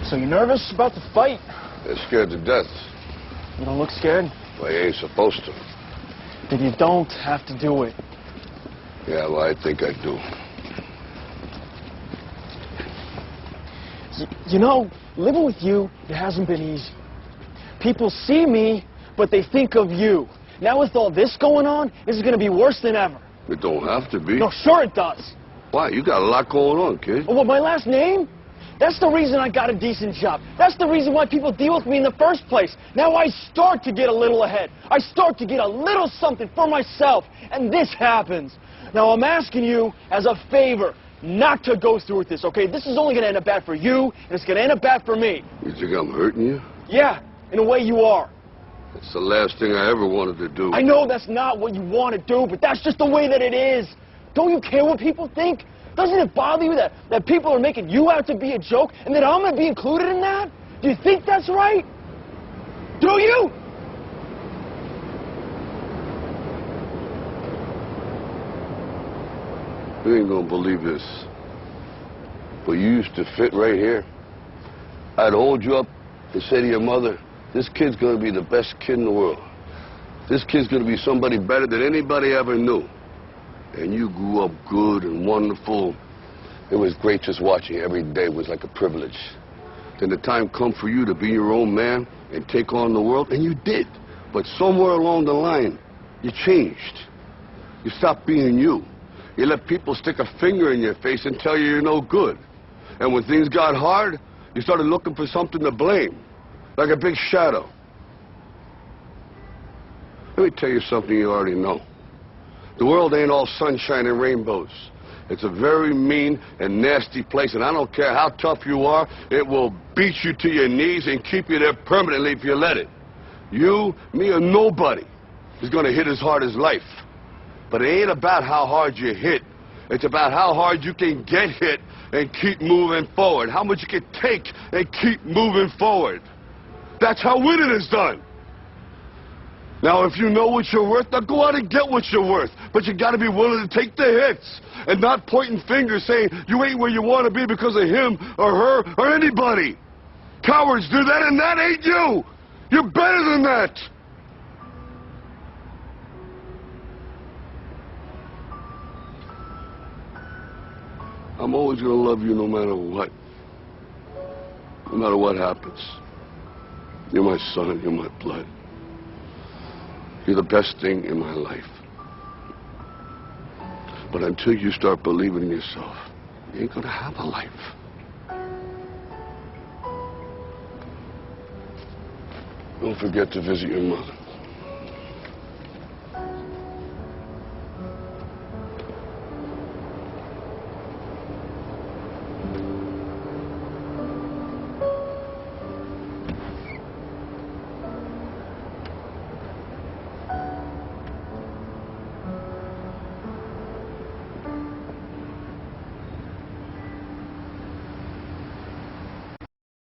So you nervous about the fight? They're scared to death. You don't look scared? Well, you ain't supposed to. Then you don't have to do it. Yeah, well, I think I do. You know, living with you, it hasn't been easy. People see me, but they think of you. Now with all this going on, this is going to be worse than ever. It don't have to be. No, sure it does. Why? You got a lot going on, kid. Oh, what, my last name? That's the reason I got a decent job. That's the reason why people deal with me in the first place. Now I start to get a little ahead. I start to get a little something for myself. And this happens. Now I'm asking you as a favor not to go through with this, okay? This is only going to end up bad for you, and it's going to end up bad for me. You think I'm hurting you? Yeah, in a way you are. That's the last thing I ever wanted to do. I know that's not what you want to do, but that's just the way that it is. Don't you care what people think? Doesn't it bother you that people are making you out to be a joke and that I'm going to be included in that? Do you think that's right? Do you? You ain't gonna believe this, but you used to fit right here. I'd hold you up and say to your mother, this kid's gonna be the best kid in the world. This kid's gonna be somebody better than anybody ever knew. And you grew up good and wonderful. It was great just watching you every day. It was like a privilege. Then the time come for you to be your own man and take on the world, and you did. But somewhere along the line, you changed. You stopped being you. You let people stick a finger in your face and tell you you're no good. And when things got hard, you started looking for something to blame, like a big shadow. Let me tell you something you already know. The world ain't all sunshine and rainbows. It's a very mean and nasty place, and I don't care how tough you are, it will beat you to your knees and keep you there permanently if you let it. You, me, or nobody is going to hit as hard as life. But it ain't about how hard you hit. It's about how hard you can get hit and keep moving forward. How much you can take and keep moving forward. That's how winning is done. Now, if you know what you're worth, now go out and get what you're worth. But you got to be willing to take the hits and not pointing fingers saying you ain't where you want to be because of him or her or anybody. Cowards do that, and that ain't you. You're better than that. I'm always going to love you no matter what. No matter what happens. You're my son, you're my blood. You're the best thing in my life. But until you start believing in yourself, you ain't going to have a life. Don't forget to visit your mother.